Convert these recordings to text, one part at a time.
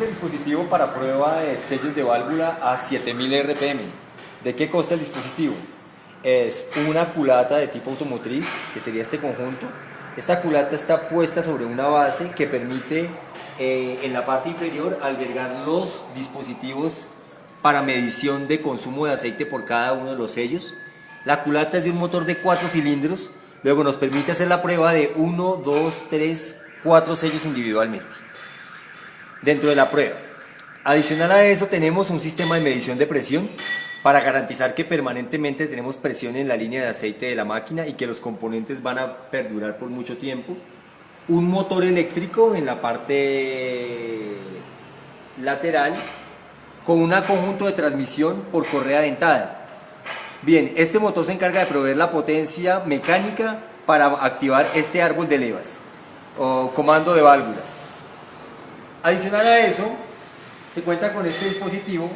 El dispositivo para prueba de sellos de válvula a 7000 RPM. ¿De qué consta el dispositivo? Es una culata de tipo automotriz, que sería este conjunto. Esta culata está puesta sobre una base que permite en la parte inferior albergar los dispositivos para medición de consumo de aceite por cada uno de los sellos. La culata es de un motor de 4 cilindros, luego nos permite hacer la prueba de 1, 2, 3, 4 sellos individualmente dentro de la prueba. Adicional a eso tenemos un sistema de medición de presión para garantizar que permanentemente tenemos presión en la línea de aceite de la máquina y que los componentes van a perdurar por mucho tiempo. Un motor eléctrico en la parte lateral con un conjunto de transmisión por correa dentada. Bien, este motor se encarga de proveer la potencia mecánica para activar este árbol de levas o comando de válvulas. Adicional a eso, se cuenta con este dispositivo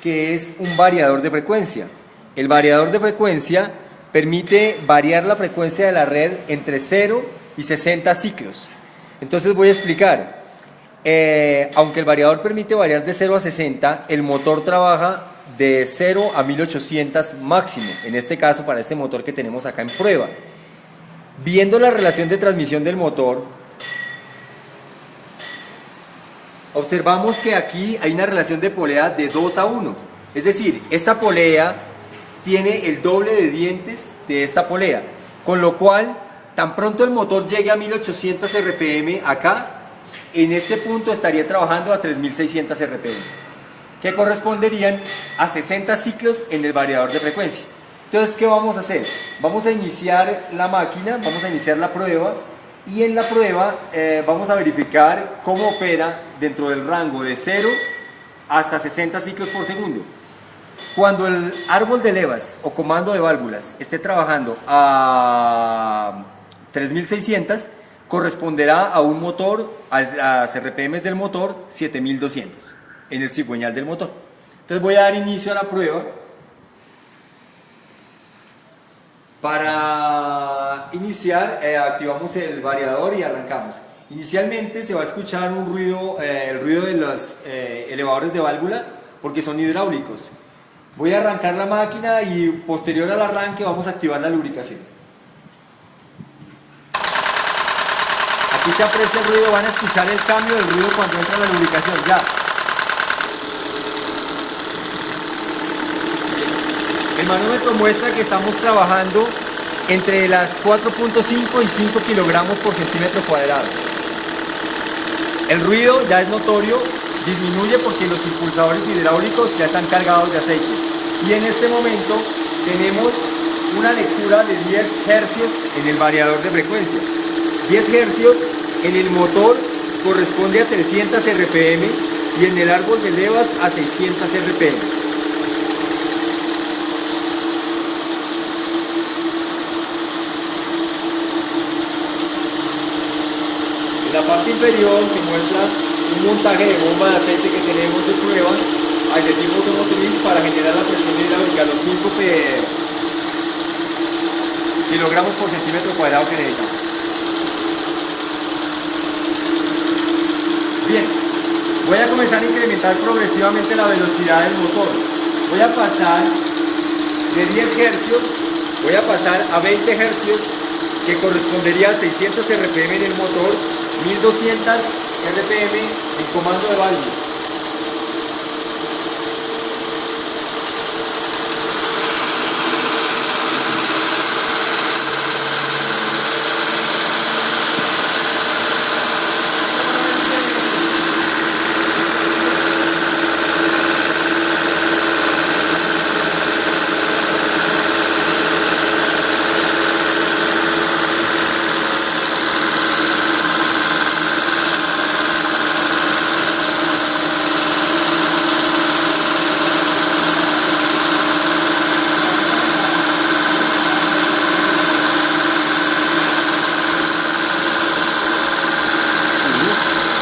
que es un variador de frecuencia. El variador de frecuencia permite variar la frecuencia de la red entre 0 y 60 ciclos. Entonces voy a explicar. Aunque el variador permite variar de 0 a 60, el motor trabaja de 0 a 1800 máximo, en este caso para este motor que tenemos acá en prueba. Viendo la relación de transmisión del motor, observamos que aquí hay una relación de polea de 2 a 1. Es decir, esta polea tiene el doble de dientes de esta polea. Con lo cual, tan pronto el motor llegue a 1800 RPM acá, en este punto estaría trabajando a 3600 RPM. Que corresponderían a 60 ciclos en el variador de frecuencia. Entonces, ¿qué vamos a hacer? Vamos a iniciar la máquina, vamos a iniciar la prueba. Y en la prueba vamos a verificar cómo opera dentro del rango de 0 hasta 60 ciclos por segundo. Cuando el árbol de levas o comando de válvulas esté trabajando a 3600, corresponderá a un motor, a las RPM del motor 7200 en el cigüeñal del motor. Entonces voy a dar inicio a la prueba. Para iniciar, activamos el variador y arrancamos. Inicialmente se va a escuchar un ruido, el ruido de los elevadores de válvula, porque son hidráulicos. Voy a arrancar la máquina y posterior al arranque vamos a activar la lubricación. Aquí se aprecia el ruido, van a escuchar el cambio del ruido cuando entra la lubricación. Ya. El manómetro muestra que estamos trabajando entre las 4.5 y 5 kilogramos por centímetro cuadrado. El ruido ya es notorio, disminuye porque los impulsadores hidráulicos ya están cargados de aceite. Y en este momento tenemos una lectura de 10 hercios en el variador de frecuencia. 10 hercios en el motor corresponde a 300 RPM y en el árbol de levas a 600 RPM. En la parte inferior se muestra un montaje de bomba de aceite que tenemos de prueba de tipo automotriz para generar la presión hidráulica a los 5 kilogramos por centímetro cuadrado que necesitamos. Bien, voy a comenzar a incrementar progresivamente la velocidad del motor. Voy a pasar de 10 hercios, voy a pasar a 20 hercios, que correspondería a 600 RPM en el motor, 1200 RPM en comando de válvula.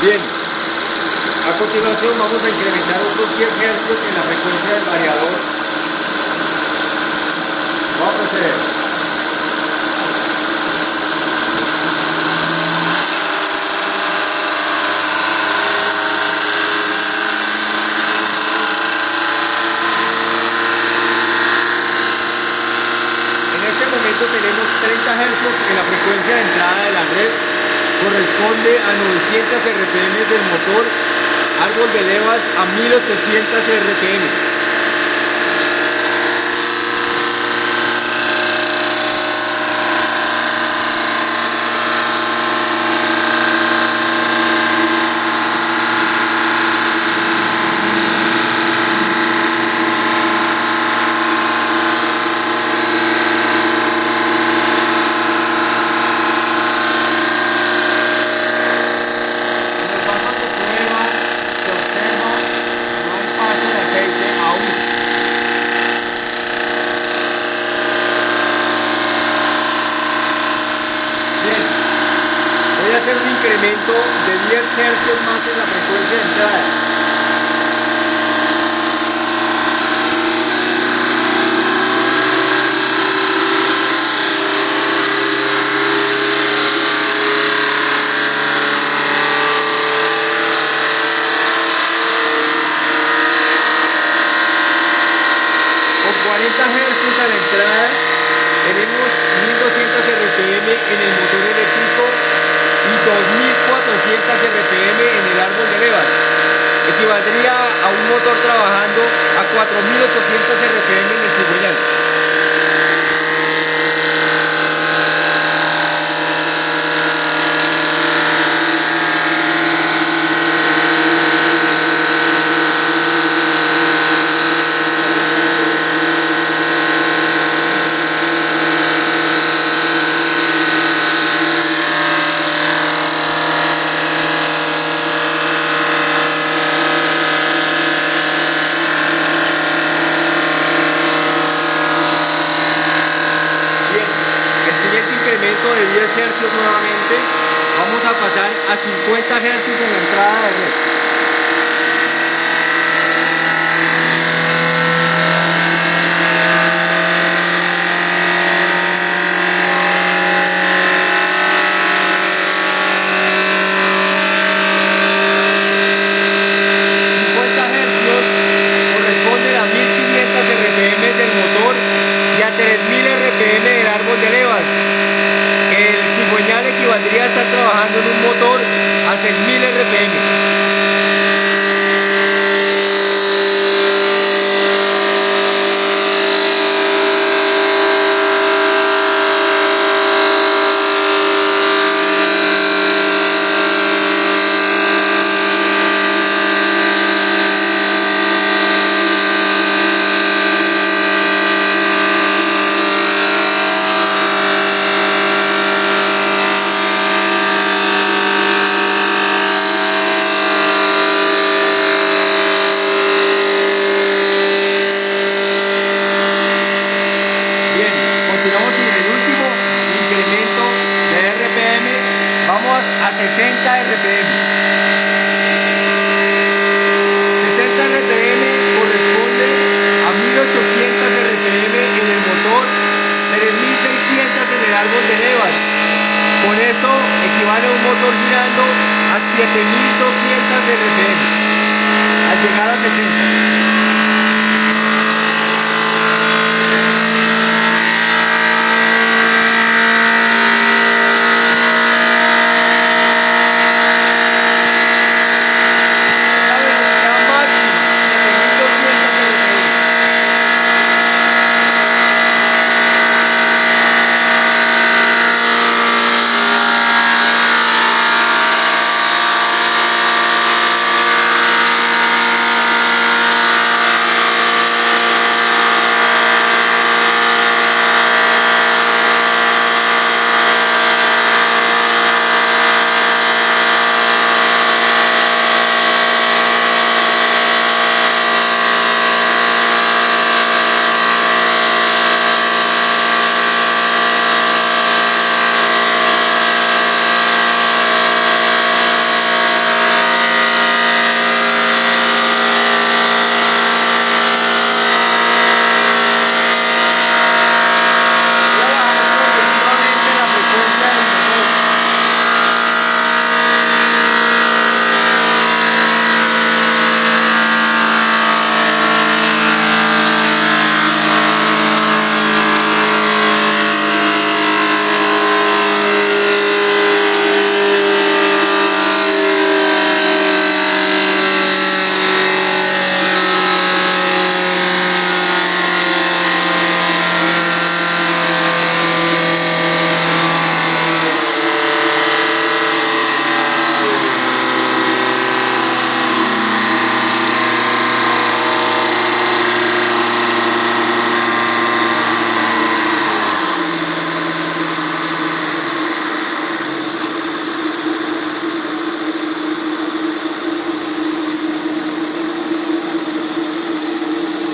Bien, a continuación vamos a incrementar otros 10 hercios en la frecuencia del variador. Vamos a proceder. Hz en la frecuencia de entrada de la red corresponde a 900 RPM del motor árbol de levas a 1800 RPM. Voy a hacer un incremento de 10 Hz más en la frecuencia de entrada. Con 40 Hz a la entrada tenemos 1200 RPM en el motor eléctrico y 2400 RPM en el árbol de levas. Equivaldría a un motor trabajando a 4800 RPM en el cigüeñal. De 10 Hz nuevamente, vamos a pasar a 50 Hz en la entrada de red. Corresponde a 1500 RPM del motor y a 3000 RPM del árbol de levas. El cigüeñal equivaldría a estar trabajando en un motor a 6000 RPM. Continuamos en el último incremento de RPM, vamos a 60 RPM. 60 RPM corresponde a 1800 RPM en el motor, 3600 en el árbol de levas. Con esto equivale a un motor girando a 7200 RPM al llegar a 60.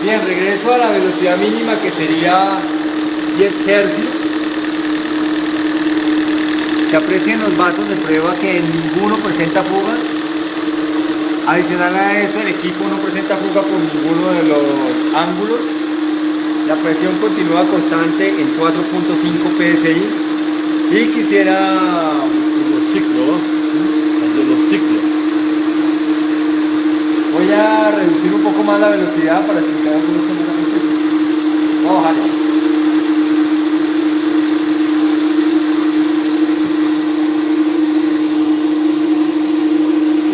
Bien, regreso a la velocidad mínima que sería 10 Hz. Se aprecian los vasos de prueba que ninguno presenta fuga. Adicional a eso, el equipo no presenta fuga por ninguno de los ángulos. La presión continúa constante en 4.5 psi. Y quisiera... Los ciclos, ¿no? De los ciclos. Voy a reducir un poco más la velocidad para explicar algunos componentes. Vamos a bajarlo.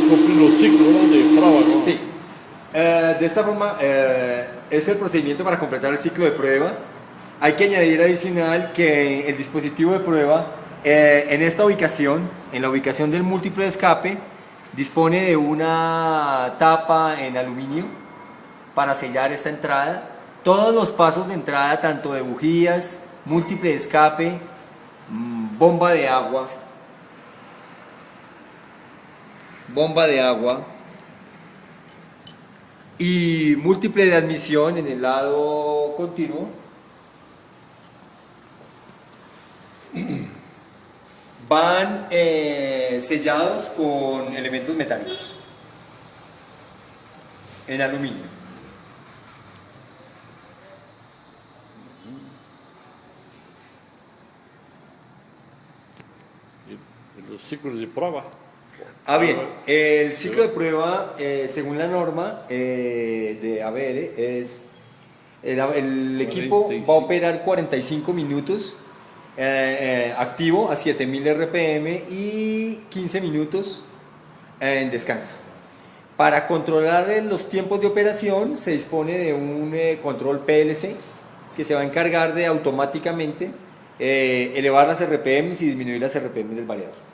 Cumplir los ciclos, ¿no? De prueba, ¿no? Sí. De esta forma es el procedimiento para completar el ciclo de prueba. Hay que añadir adicional que el dispositivo de prueba en esta ubicación, en la ubicación del múltiple de escape, dispone de una tapa en aluminio para sellar esta entrada. Todos los pasos de entrada, tanto de bujías, múltiple de escape, bomba de agua, y múltiple de admisión en el lado continuo, van sellados con elementos metálicos en aluminio. Y los ciclos de prueba. Bien, el ciclo de prueba, según la norma de ABL, es el equipo 45. va a operar 45 minutos activo a 7000 RPM y 15 minutos en descanso. Para controlar los tiempos de operación se dispone de un control PLC que se va a encargar de automáticamente elevar las RPMs y disminuir las RPMs del variador.